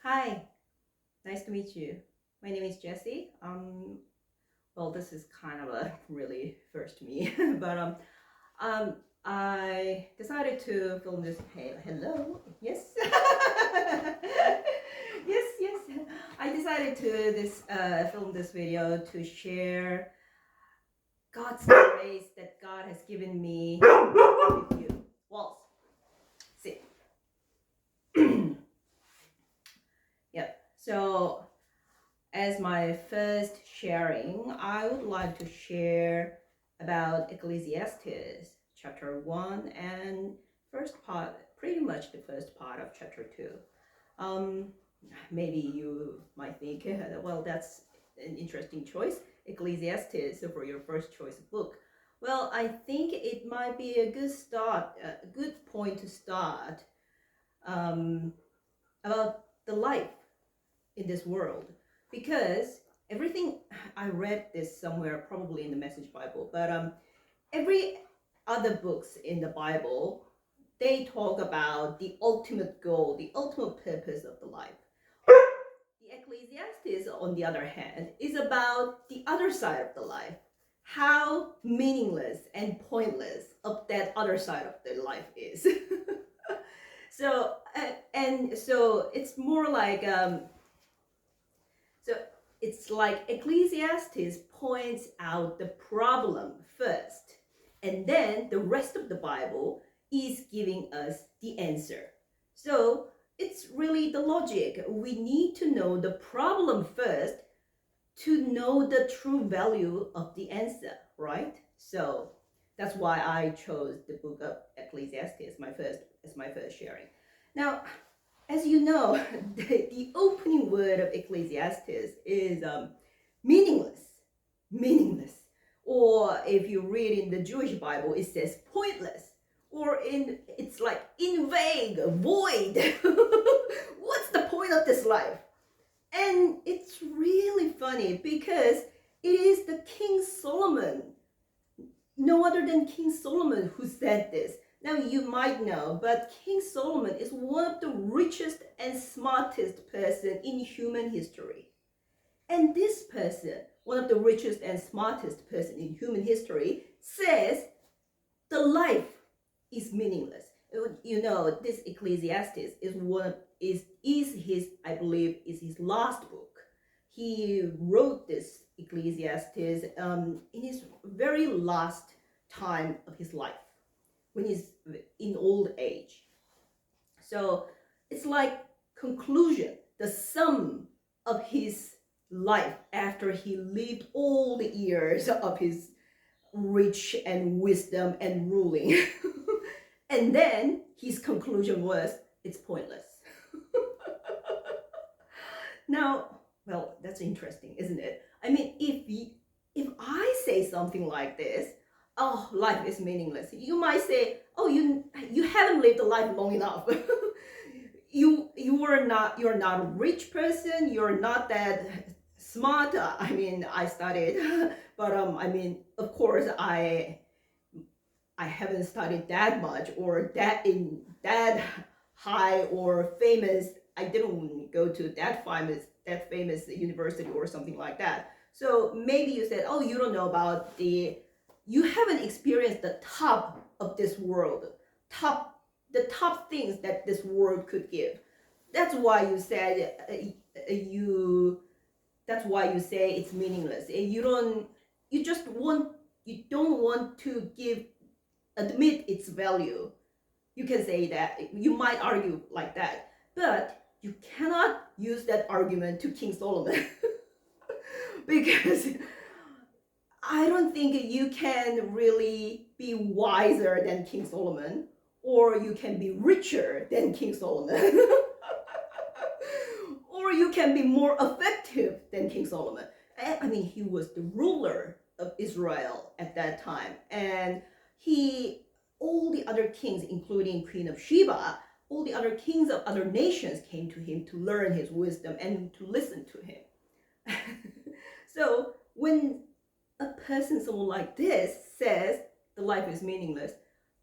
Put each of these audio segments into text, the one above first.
Hi, nice to meet you. My name is Jessie. Well, this is kind of a really first me, but um, I decided to film this. Hey, hello, yes, yes. I decided to this film this video to share God's grace that God has given me with you. Walls, sit. Yep. So as my first sharing, I would like to share about Ecclesiastes chapter 1 and first part, pretty much the first part of chapter 2. Um, Maybe you might think, well, that's an interesting choice, Ecclesiastes for your first choice book. Well, I think it might be a good start, a good point to start um, about the life in this world, because everything I read this somewhere, probably in the Message Bible, but every other books in the Bible, they talk about the ultimate goal, the ultimate purpose of the life. The Ecclesiastes, on the other hand, is about the other side of the life, how meaningless and pointless of that other side of the life is. So it's more like so it's like Ecclesiastes points out the problem first, and then the rest of the Bible is giving us the answer. So it's really the logic. We need to know the problem first to know the true value of the answer, right? So that's why I chose the book of Ecclesiastes as my first sharing. Now, as you know, the opening word of Ecclesiastes is meaningless, meaningless. Or if you read in the Jewish Bible, it says pointless. Or it's like in vague, void. What's the point of this life? And it's really funny because it is the King Solomon, no other than King Solomon, who said this. Now you might know, but King Solomon is one of the richest and smartest person in human history. And this person, one of the richest and smartest person in human history, says the life is meaningless. You know, this Ecclesiastes is his, I believe, is his last book. He wrote this Ecclesiastes in his very last time of his life, when he's in old age. So it's like conclusion, the sum of his life after he lived all the years of his rich and wisdom and ruling. And then his conclusion was, it's pointless. Now, well, that's interesting, isn't it? I mean, if I say something like this, oh, life is meaningless, you might say, oh, you haven't lived a life long enough. You're not a rich person, you're not that smart. I mean, I studied, but I mean, of course, I haven't studied that much or that high or famous. I didn't go to that famous university or something like that. So maybe you said, oh, you don't know about you haven't experienced the top of this world, the top things that this world could give. That's why you said you. That's why you say it's meaningless. You just want. You don't want to admit its value. You can say that. You might argue like that, but you cannot use that argument to King Solomon. Because I don't think you can really be wiser than King Solomon, or you can be richer than King Solomon, or you can be more effective than King Solomon. I mean, he was the ruler of Israel at that time, and all the other kings, including Queen of Sheba, all the other kings of other nations came to him to learn his wisdom and to listen to him. So when a person, someone like this, says the life is meaningless,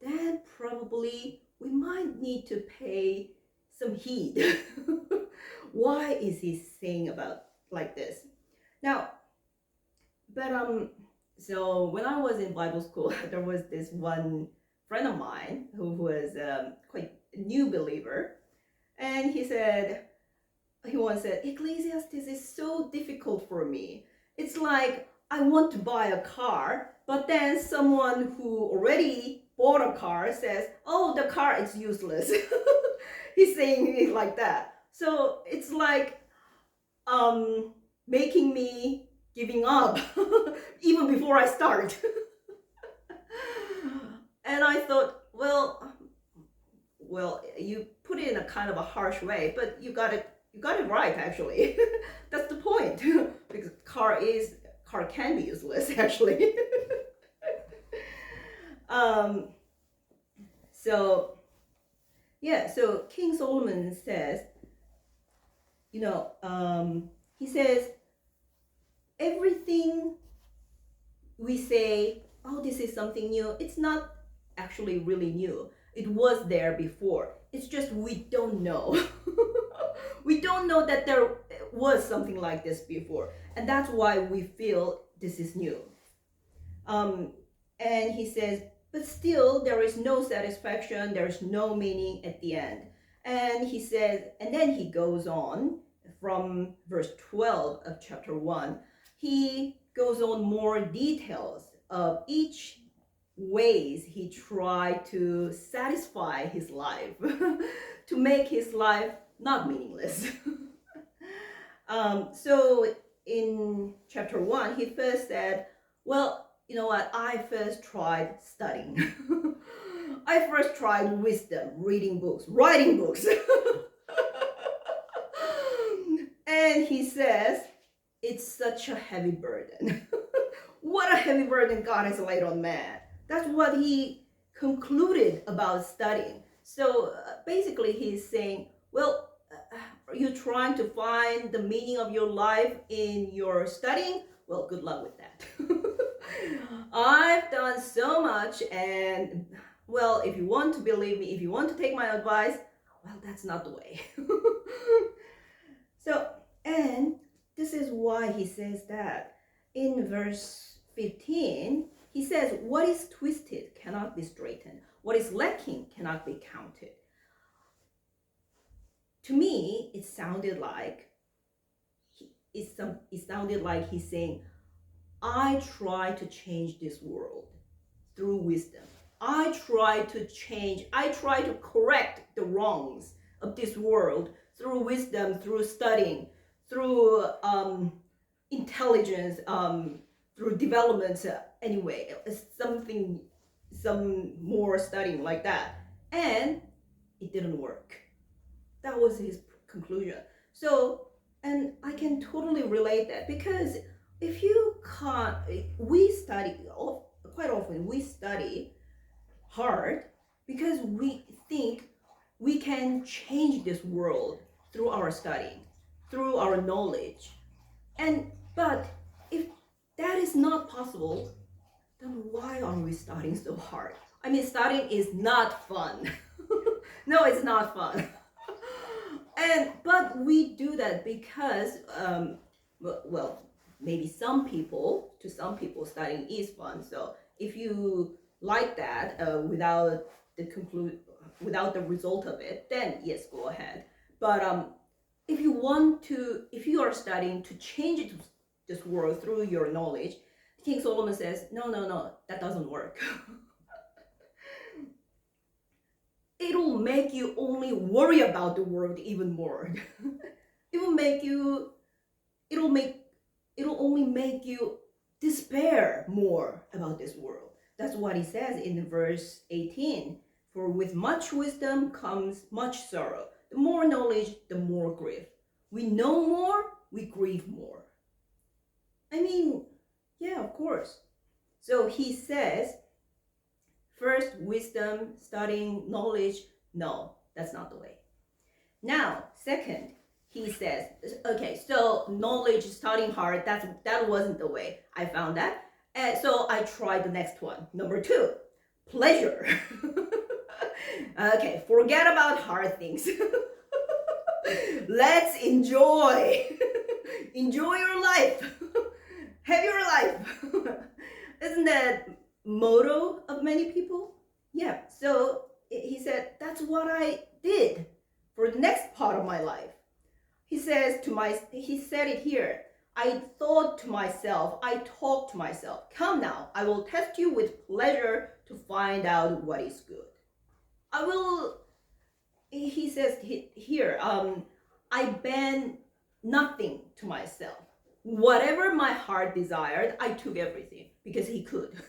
then probably we might need to pay some heed. Why is he saying about like this? Now, but so when I was in Bible school, there was this one friend of mine who was quite a new believer, and he once said, Ecclesiastes is so difficult for me. It's like I want to buy a car, but then someone who already bought a car says, oh, the car is useless. He's saying it like that. So it's like making me giving up even before I start. And I thought, well, you put it in a kind of a harsh way, but you got it right actually. That's the point. Because car can be useless actually. So yeah, so King Solomon says, he says, everything we say, oh, this is something new, it's not actually really new. It was there before. It's just we don't know. We don't know that there was something like this before. And that's why we feel this is new. And he says, but still there is no satisfaction, there is no meaning at the end. And he says, and then he goes on from verse 12 of chapter 1. He goes on more details of each ways he tried to satisfy his life, to make his life not meaningless. So in chapter 1, he first said, well, you know what, I first tried studying. I first tried wisdom, reading books, writing books. And he says, it's such a heavy burden. What a heavy burden God has laid on man. That's what he concluded about studying. So basically he's saying, well, are you trying to find the meaning of your life in your studying? Well, good luck with that. I've done so much, and well, if you want to believe me, if you want to take my advice, well, that's not the way. So, and this is why he says that in verse 15, he says, what is twisted cannot be straightened. What is lacking cannot be counted. To me, it sounded like he's saying, I try to change this world through wisdom. I try to correct the wrongs of this world through wisdom, through studying, through intelligence, through development, anyway, some more studying like that. And it didn't work. That was his conclusion. So, and I can totally relate that, because if you can't, quite often we study hard because we think we can change this world through our studying, through our knowledge. But if that is not possible, then why are we studying so hard? I mean, studying is not fun. No, it's not fun. But we do that because, well, maybe to some people, studying is fun. So if you like that, without the result of it, then yes, go ahead. But if you are studying to change this world through your knowledge, King Solomon says, no, that doesn't work. It'll make you only worry about the world even more. It'll only make you despair more about this world. That's what he says in verse 18. For with much wisdom comes much sorrow. The more knowledge, the more grief. We know more, we grieve more. I mean, yeah, of course. So he says, first, wisdom, studying, knowledge. No, that's not the way. Now, second, he says, okay, so knowledge, studying hard, that wasn't the way. I found that. And so I tried the next one. Number 2, pleasure. Okay, forget about hard things. Let's enjoy. Enjoy your life. Have your life. Isn't that motto of many people? Yeah. So he said, that's what I did for the next part of my life. He said it here. I thought to myself, I talked to myself, come now, I will test you with pleasure to find out what is good. I will, he says here, I ban nothing to myself. Whatever my heart desired, I took everything because he could.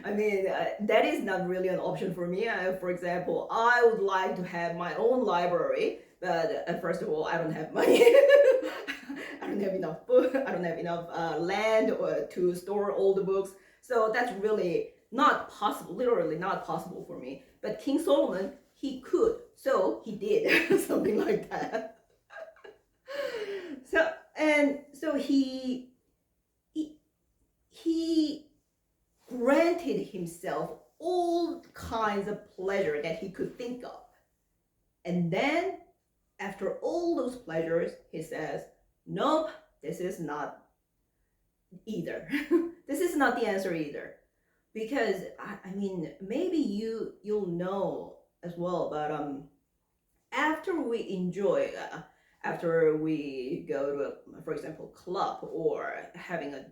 I mean, that is not really an option for me. For example, I would like to have my own library, but first of all, I don't have money. I don't have enough book. I don't have enough land to store all the books. So that's really not possible, literally not possible for me. But King Solomon, he could, so he did something like that. So he granted himself all kinds of pleasure that he could think of. And then, after all those pleasures, he says, nope, this is not either. This is not the answer either. Because, I mean, maybe you'll know as well, but after we enjoy, after we go to, for example, club or having a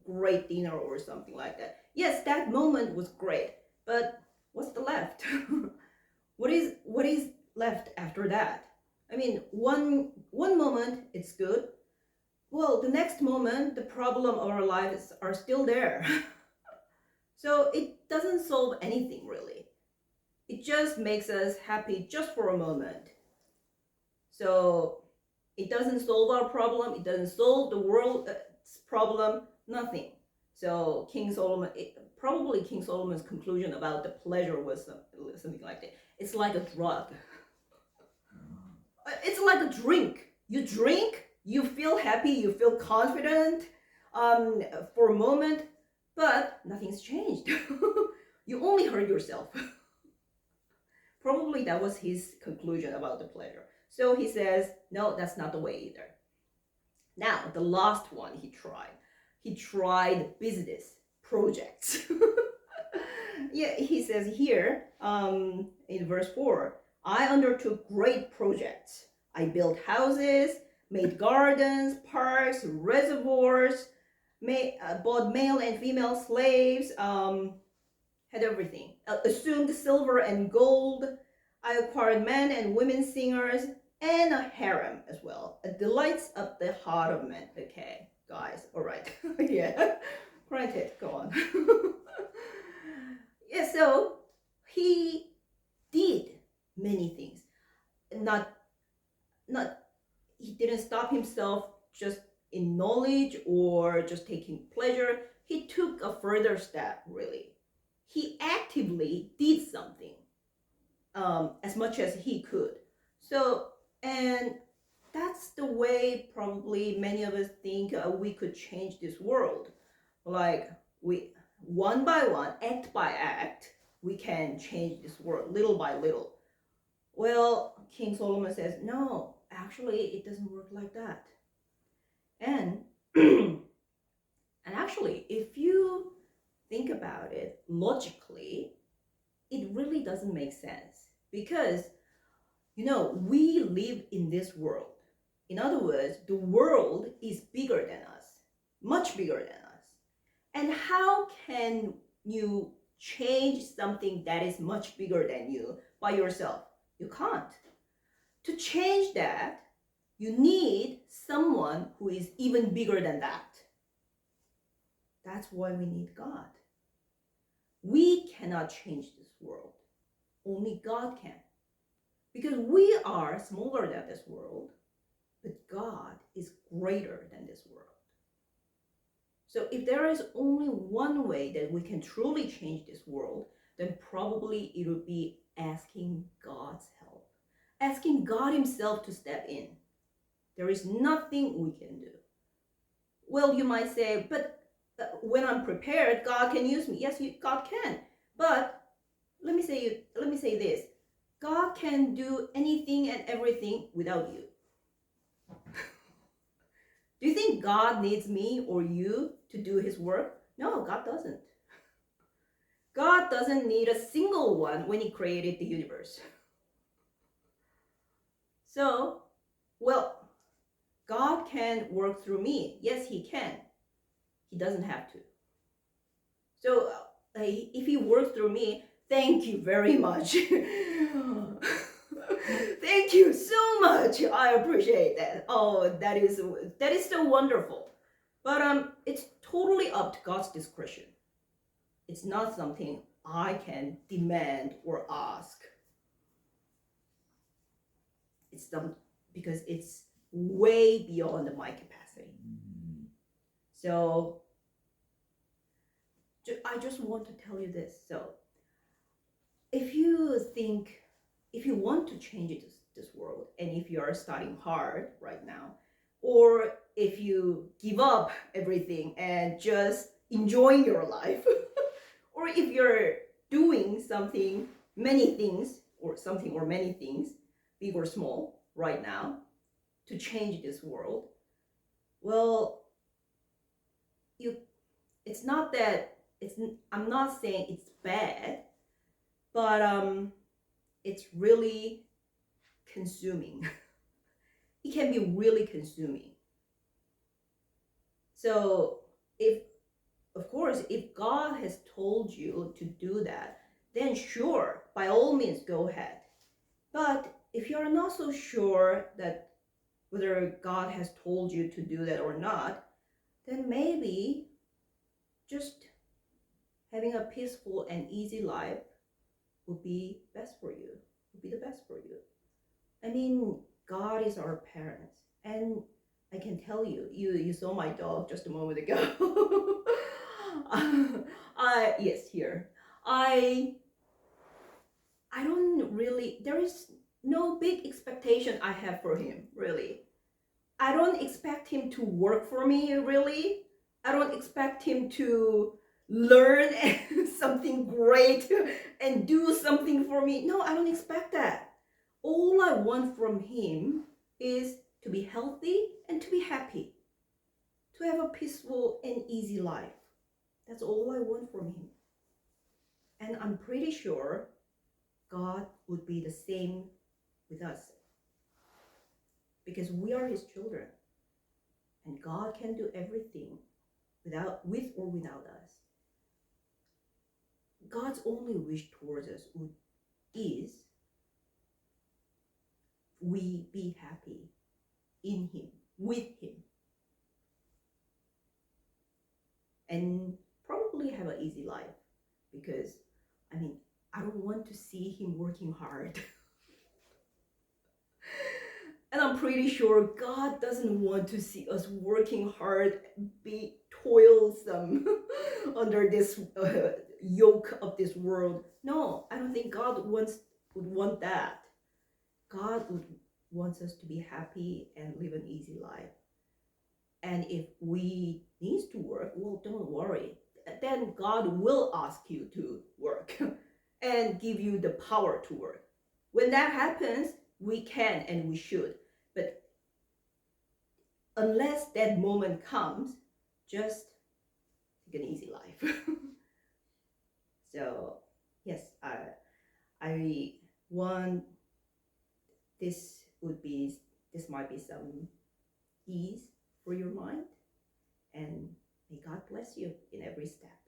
great dinner or something like that. Yes, that moment was great, but what's the left? what is left after that? I mean, one moment it's good. Well, the next moment, the problem of our lives are still there. So it doesn't solve anything really. It just makes us happy just for a moment. So it doesn't solve our problem. It doesn't solve the world's problem. Nothing. So King Solomon's conclusion about the pleasure was something like that. It's like a drug. It's like a drink. You drink, you feel happy, you feel confident for a moment, but nothing's changed. You only hurt yourself. Probably that was his conclusion about the pleasure. So he says, no, that's not the way either. Now, the last one he tried business projects. Yeah, he says here in verse 4, I undertook great projects. I built houses, made gardens, parks, reservoirs, bought male and female slaves, had everything. Assumed silver and gold. I acquired men and women singers and a harem as well. It delights of the heart of men. Okay, guys, all right. Yeah, granted, go on. Yeah, so he did many things. He didn't stop himself just in knowledge or just taking pleasure. He took a further step, really. He actively did something as much as he could. So, and that's the way probably many of us think we could change this world. Like we, one by one, act by act, we can change this world little by little. Well, King Solomon says, no, actually, it doesn't work like that. And and actually, if you think about it logically, it really doesn't make sense because we live in this world. In other words, the world is bigger than us, much bigger than us. And how can you change something that is much bigger than you by yourself? You can't. To change that, you need someone who is even bigger than that. That's why we need God. We cannot change this world. Only God can. Because we are smaller than this world, but God is greater than this world. So if there is only one way that we can truly change this world, then probably it would be asking God's help. Asking God himself to step in. There is nothing we can do. Well, you might say, but when I'm prepared, God can use me. Yes, God can. But let me say this. God can do anything and everything without you. Do you think God needs me or you to do his work? No, God doesn't. God doesn't need a single one when he created the universe. So, well, God can work through me. Yes, he can. He doesn't have to. So, if he works through me, thank you very much. Thank you so much. I appreciate that. Oh, that is so wonderful. But it's totally up to God's discretion. It's not something I can demand or ask. It's because it's way beyond my capacity. So I just want to tell you this. So if you want to change this world, and if you are studying hard right now, or if you give up everything and just enjoying your life, or if you're doing many things, or many things, big or small, right now, to change this world, well, it's not that I'm not saying it's bad, but it's really consuming. It can be really consuming. So of course, if God has told you to do that, then sure, by all means, go ahead. But if you're not so sure that whether God has told you to do that or not, then maybe just having a peaceful and easy life would be best for you, would be the best for you. I mean, God is our parents, and I can tell you, you saw my dog just a moment ago. Yes, here. I don't really. There is no big expectation I have for him, really. I don't expect him to work for me, really. I don't expect him to learn something great and do something for me. No, I don't expect that. All I want from him is to be healthy and to be happy, to have a peaceful and easy life. That's all I want from him. And I'm pretty sure God would be the same with us, because we are his children, and God can do everything with or without us. God's only wish towards us is we be happy in him, with him, and probably have an easy life, because I mean, I don't want to see him working hard. And I'm pretty sure God doesn't want to see us working hard, be toilsome under this yoke of this world. No, I don't think God would want that. God wants us to be happy and live an easy life. And if we need to work, well, don't worry. Then God will ask you to work and give you the power to work. When that happens, we can and we should. But unless that moment comes, just take an easy life. So yes, I want this might be some ease for your mind, and may God bless you in every step.